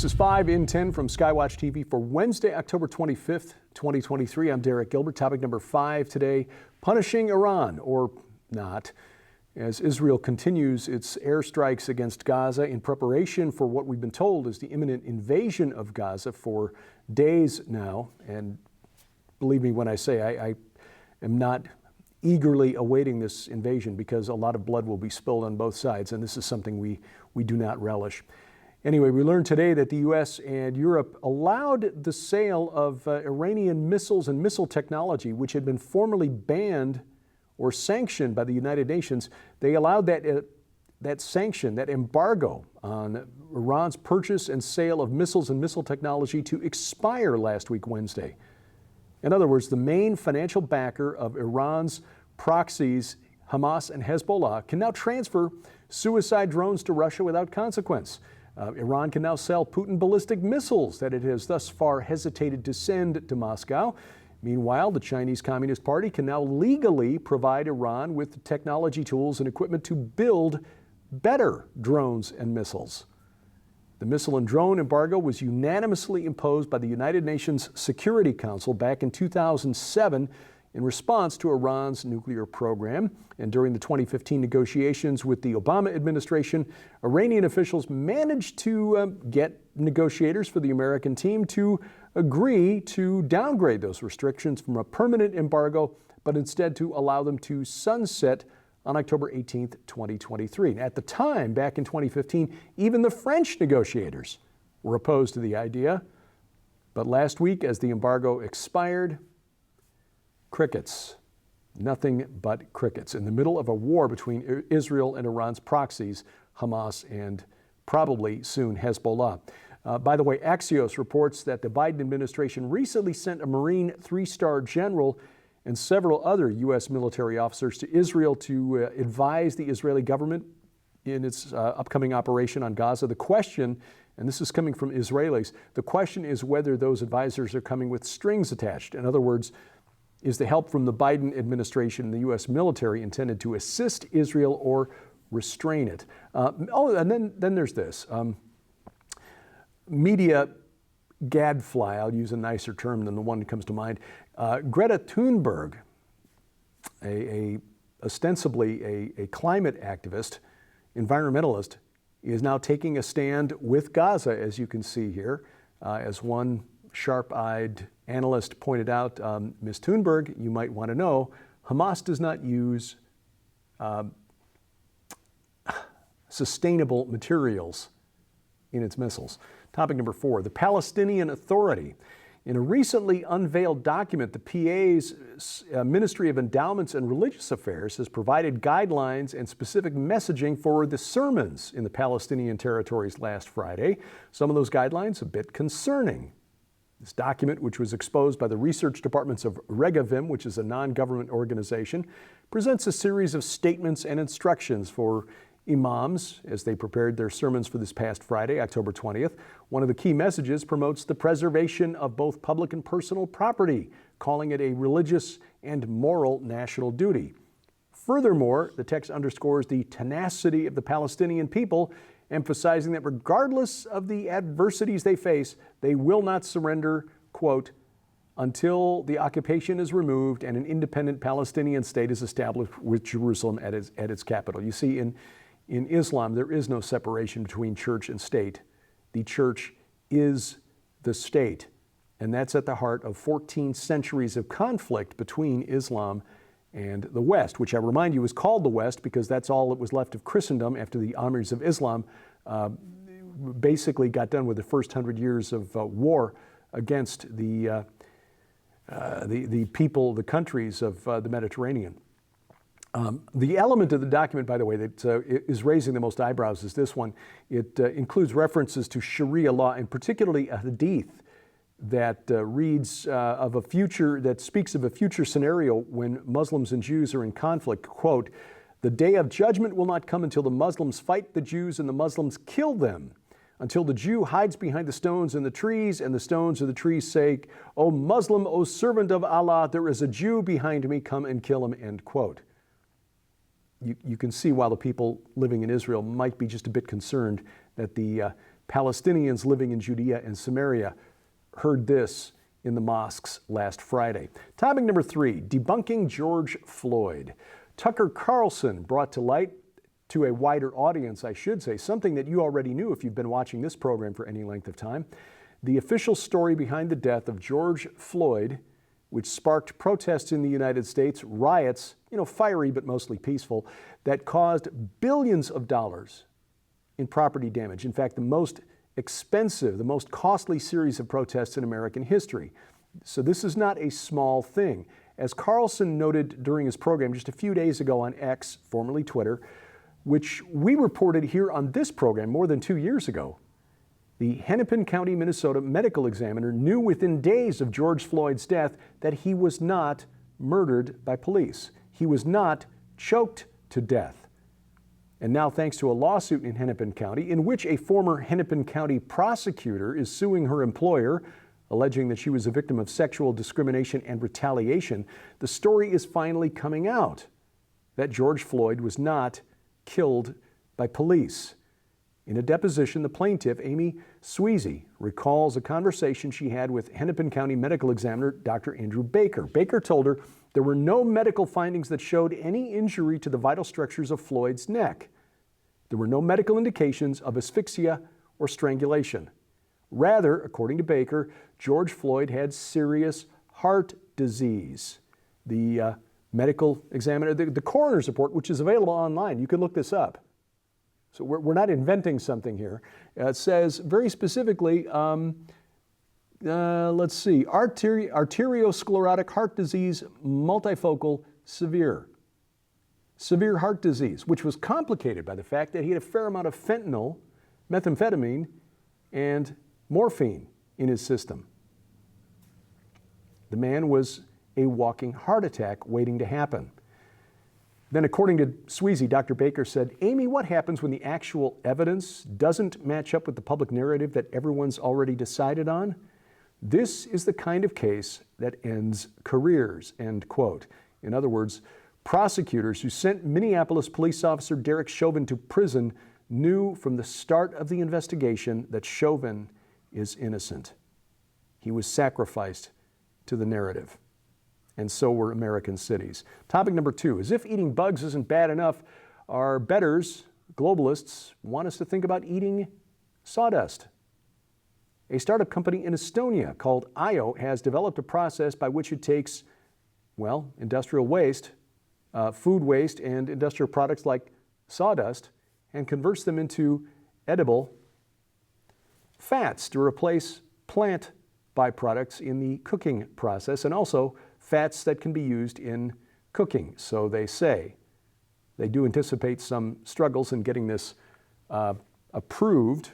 This is 5 in 10 from Skywatch TV for Wednesday, October 25th, 2023. I'm Derek Gilbert. Topic number 5 today, punishing Iran, or not, as Israel continues its airstrikes against Gaza in preparation for what we've been told is the imminent invasion of Gaza for days now. And believe me when I say I am not eagerly awaiting this invasion, because a lot of blood will be spilled on both sides, and this is something we do not relish. Anyway, we learned today that the U.S. and Europe allowed the sale of Iranian missiles and missile technology, which had been formerly banned or sanctioned by the United Nations. They allowed that sanction, that embargo on Iran's purchase and sale of missiles and missile technology to expire last week, Wednesday. In other words, the main financial backer of Iran's proxies, Hamas and Hezbollah, can now transfer suicide drones to Russia without consequence. Iran can now sell Putin ballistic missiles that it has thus far hesitated to send to Moscow. Meanwhile, the Chinese Communist Party can now legally provide Iran with the technology, tools, and equipment to build better drones and missiles. The missile and drone embargo was unanimously imposed by the United Nations Security Council back in 2007 in response to Iran's nuclear program. And during the 2015 negotiations with the Obama administration, Iranian officials managed to get negotiators for the American team to agree to downgrade those restrictions from a permanent embargo, but instead to allow them to sunset on October 18th, 2023. At the time, back in 2015, even the French negotiators were opposed to the idea. But last week, as the embargo expired, crickets. Nothing but crickets. In the middle of a war between Israel and Iran's proxies, Hamas and probably soon Hezbollah. By the way, Axios reports that the Biden administration recently sent a Marine 3-star general and several other U.S. military officers to Israel to advise the Israeli government in its upcoming operation on Gaza. The question, and this is coming from Israelis, the question is whether those advisors are coming with strings attached. In other words, is the help from the Biden administration and the U.S. military intended to assist Israel or restrain it? And then there's this. Media gadfly, I'll use a nicer term than the one that comes to mind. Greta Thunberg, ostensibly a climate activist, environmentalist, is now taking a stand with Gaza, as you can see here. As one sharp-eyed analyst pointed out, Ms. Thunberg, you might want to know, Hamas does not use sustainable materials in its missiles. Topic number 4, the Palestinian Authority. In a recently unveiled document, the PA's Ministry of Endowments and Religious Affairs has provided guidelines and specific messaging for the sermons in the Palestinian territories last Friday. Some of those guidelines a bit concerning. This document, which was exposed by the research departments of Regavim, which is a non-government organization, presents a series of statements and instructions for imams as they prepared their sermons for this past Friday, October 20th. One of the key messages promotes the preservation of both public and personal property, calling it a religious and moral national duty. Furthermore, the text underscores the tenacity of the Palestinian people, emphasizing that regardless of the adversities they face, they will not surrender, quote, until the occupation is removed and an independent Palestinian state is established with Jerusalem at its capital. You see, in Islam, there is no separation between church and state. The church is the state, and that's at the heart of 14 centuries of conflict between Islam and the West, which I remind you is called the West because that's all that was left of Christendom after the Amirs of Islam basically got done with the first 100 years of war against the people, the countries of the Mediterranean. The element of the document, by the way, that is raising the most eyebrows is this one. It includes references to Sharia law, and particularly a hadith that reads of a future, that speaks of a future scenario when Muslims and Jews are in conflict. Quote, "The day of judgment will not come until the Muslims fight the Jews and the Muslims kill them, until the Jew hides behind the stones and the trees, and the stones of the trees say, 'O Muslim, O servant of Allah, there is a Jew behind me, come and kill him,'" end quote. You can see why the people living in Israel might be just a bit concerned that the Palestinians living in Judea and Samaria heard this in the mosques last Friday. Topic number 3, debunking George Floyd. Tucker Carlson brought to light, to a wider audience, I should say, something that you already knew if you've been watching this program for any length of time. The official story behind the death of George Floyd, which sparked protests in the United States, riots, fiery but mostly peaceful, that caused billions of dollars in property damage. In fact, the most expensive, the most costly series of protests in American history. So this is not a small thing. As Carlson noted during his program just a few days ago on X, formerly Twitter, which we reported here on this program more than 2 years ago, the Hennepin County, Minnesota medical examiner knew within days of George Floyd's death that he was not murdered by police. He was not choked to death. And now, thanks to a lawsuit in Hennepin County, in which a former Hennepin County prosecutor is suing her employer, alleging that she was a victim of sexual discrimination and retaliation, the story is finally coming out that George Floyd was not killed by police. In a deposition, the plaintiff, Amy Sweezy, recalls a conversation she had with Hennepin County medical examiner Dr. Andrew Baker. Baker told her there were no medical findings that showed any injury to the vital structures of Floyd's neck. There were no medical indications of asphyxia or strangulation. Rather, according to Baker, George Floyd had serious heart disease. The medical examiner, the coroner's report, which is available online, you can look this up. So we're not inventing something here. It says very specifically, let's see, arteriosclerotic heart disease, multifocal, severe. Severe heart disease, which was complicated by the fact that he had a fair amount of fentanyl, methamphetamine, and morphine in his system. The man was a walking heart attack waiting to happen. Then, according to Sweezy, Dr. Baker said, Amy, what happens when the actual evidence doesn't match up with the public narrative that everyone's already decided on? This is the kind of case that ends careers, end quote. In other words, prosecutors who sent Minneapolis police officer Derek Chauvin to prison knew from the start of the investigation that Chauvin is innocent. He was sacrificed to the narrative. And so were American cities. Topic number 2, as if eating bugs isn't bad enough, our betters, globalists, want us to think about eating sawdust. A startup company in Estonia called IO has developed a process by which it takes, industrial waste, food waste, and industrial products like sawdust and converts them into edible fats to replace plant byproducts in the cooking process, and also fats that can be used in cooking, so they say. They do anticipate some struggles in getting this approved.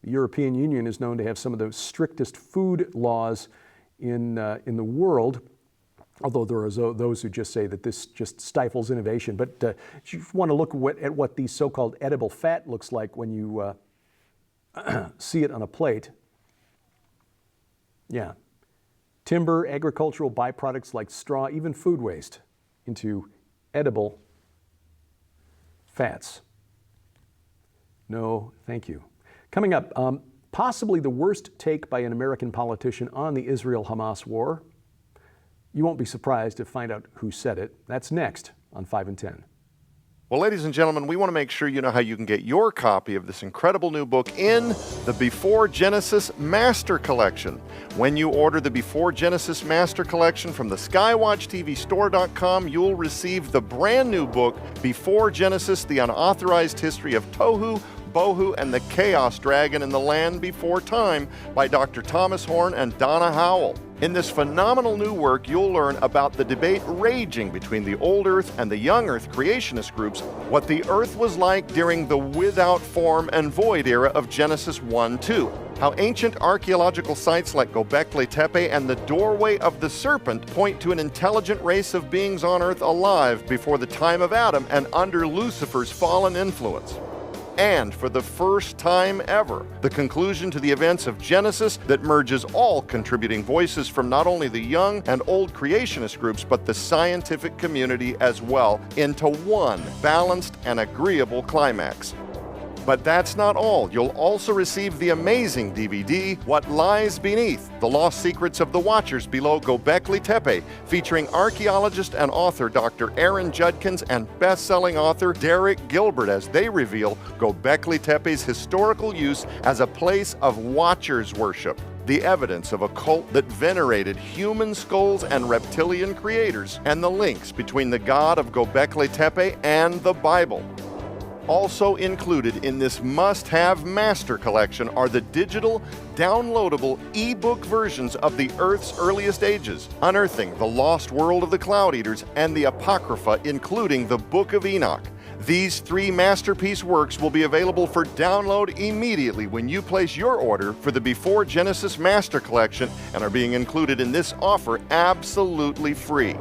The European Union is known to have some of the strictest food laws in the world, although there are those who just say that this just stifles innovation. But if you want to look at what the so-called edible fat looks like when you see it on a plate, yeah. Timber, agricultural byproducts like straw, even food waste into edible fats. No, thank you. Coming up, possibly the worst take by an American politician on the Israel-Hamas war. You won't be surprised to find out who said it. That's next on 5 and 10. Well, ladies and gentlemen, we want to make sure you know how you can get your copy of this incredible new book in the Before Genesis Master Collection. When you order the Before Genesis Master Collection from the SkywatchTVStore.com, you'll receive the brand new book, Before Genesis, The Unauthorized History of Tohu, Bohu, and the Chaos Dragon in the Land Before Time by Dr. Thomas Horn and Donna Howell. In this phenomenal new work, you'll learn about the debate raging between the Old Earth and the Young Earth creationist groups, what the Earth was like during the without form and void era of Genesis 1-2, how ancient archaeological sites like Göbekli Tepe and the Doorway of the Serpent point to an intelligent race of beings on Earth alive before the time of Adam and under Lucifer's fallen influence. And for the first time ever, the conclusion to the events of Genesis that merges all contributing voices from not only the young and old creationist groups, but the scientific community as well, into one balanced and agreeable climax. But that's not all. You'll also receive the amazing DVD, What Lies Beneath, The Lost Secrets of the Watchers Below Göbekli Tepe, featuring archaeologist and author Dr. Aaron Judkins and best-selling author Derek Gilbert as they reveal Göbekli Tepe's historical use as a place of watchers worship, the evidence of a cult that venerated human skulls and reptilian creators, and the links between the god of Göbekli Tepe and the Bible. Also included in this must-have master collection are the digital, downloadable e-book versions of the Earth's earliest ages, Unearthing the Lost World of the Cloud Eaters, and the Apocrypha, including the Book of Enoch. These 3 masterpiece works will be available for download immediately when you place your order for the Before Genesis Master Collection and are being included in this offer absolutely free.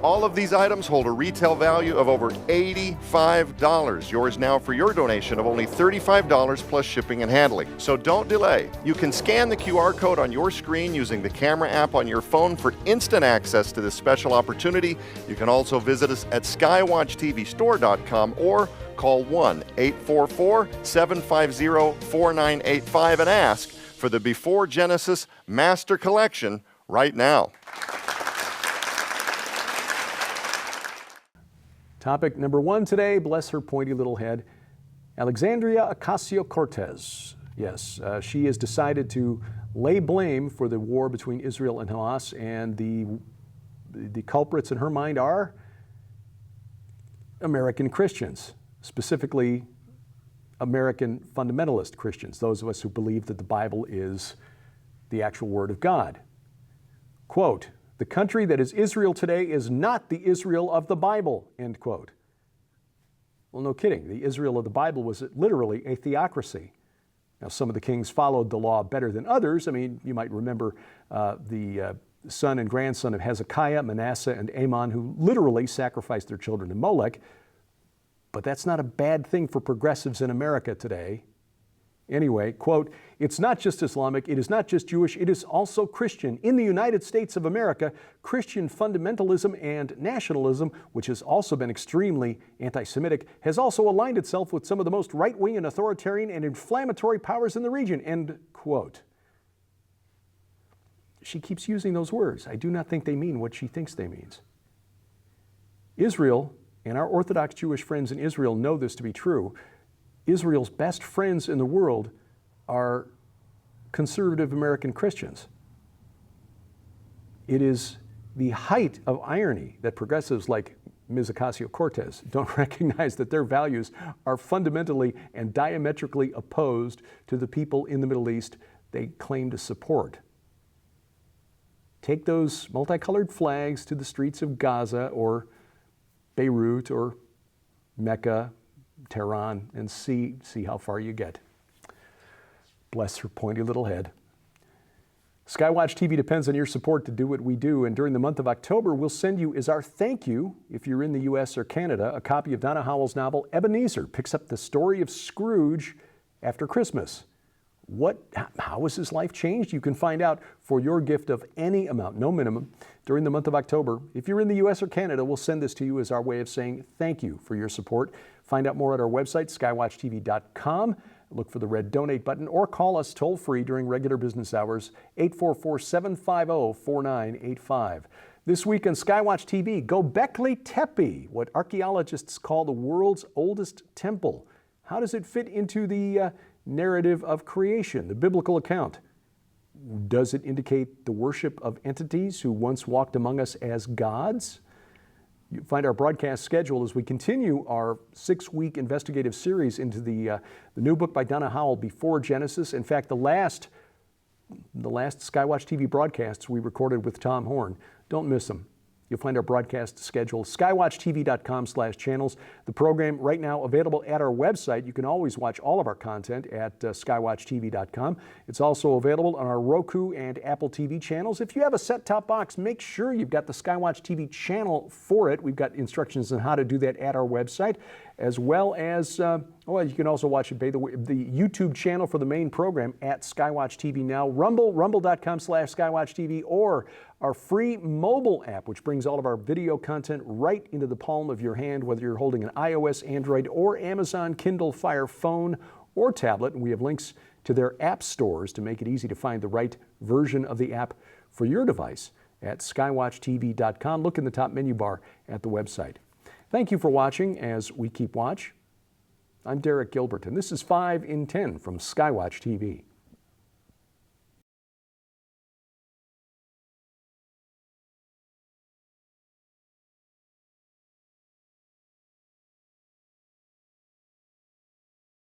All of these items hold a retail value of over $85. Yours now for your donation of only $35 plus shipping and handling. So don't delay. You can scan the QR code on your screen using the camera app on your phone for instant access to this special opportunity. You can also visit us at skywatchtvstore.com or call 1-844-750-4985 and ask for the Before Genesis Master Collection right now. Topic number 1 today, bless her pointy little head, Alexandria Ocasio-Cortez. Yes, she has decided to lay blame for the war between Israel and Hamas, and the culprits in her mind are American Christians, specifically American fundamentalist Christians, those of us who believe that the Bible is the actual Word of God. Quote, "The country that is Israel today is not the Israel of the Bible," end quote. Well, no kidding. The Israel of the Bible was literally a theocracy. Now, some of the kings followed the law better than others. I mean, you might remember the son and grandson of Hezekiah, Manasseh, and Amon, who literally sacrificed their children to Molech. But that's not a bad thing for progressives in America today. Anyway, quote, "It's not just Islamic, it is not just Jewish, it is also Christian. In the United States of America, Christian fundamentalism and nationalism, which has also been extremely anti-Semitic, has also aligned itself with some of the most right-wing and authoritarian and inflammatory powers in the region," end quote. She keeps using those words. I do not think they mean what she thinks they mean. Israel, and our Orthodox Jewish friends in Israel know this to be true, Israel's best friends in the world are conservative American Christians. It is the height of irony that progressives like Ms. Ocasio-Cortez don't recognize that their values are fundamentally and diametrically opposed to the people in the Middle East they claim to support. Take those multicolored flags to the streets of Gaza or Beirut or Mecca, Tehran, and see how far you get. Bless her pointy little head. Skywatch TV depends on your support to do what we do, and during the month of October, we'll send you, as our thank you, if you're in the U.S. or Canada, a copy of Donna Howell's novel Ebenezer picks up the story of Scrooge after Christmas. How has his life changed? You can find out for your gift of any amount, no minimum, during the month of October. If you're in the U.S. or Canada, we'll send this to you as our way of saying thank you for your support. Find out more at our website, skywatchtv.com. Look for the red donate button or call us toll-free during regular business hours, 844-750-4985. This week on Skywatch TV, Göbekli Tepe, what archaeologists call the world's oldest temple. How does it fit into the narrative of creation, the biblical account? Does it indicate the worship of entities who once walked among us as gods? You find our broadcast schedule as we continue our 6-week investigative series into the new book by Donna Howell, Before Genesis. In fact, the last Skywatch TV broadcasts we recorded with Tom Horn. Don't miss them. You'll find our broadcast schedule, skywatchtv.com/channels. The program right now available at our website. You can always watch all of our content at skywatchtv.com. It's also available on our Roku and Apple TV channels. If you have a set-top box, make sure you've got the Skywatch TV channel for it. We've got instructions on how to do that at our website, as well as, you can also watch it the YouTube channel for the main program at Skywatch TV now, rumble.com/skywatchtv, or our free mobile app, which brings all of our video content right into the palm of your hand, whether you're holding an iOS, Android, or Amazon Kindle Fire phone or tablet, and we have links to their app stores to make it easy to find the right version of the app for your device at skywatchtv.com. Look in the top menu bar at the website. Thank you for watching as we keep watch. I'm Derek Gilbert, and this is 5 in 10 from Skywatch TV.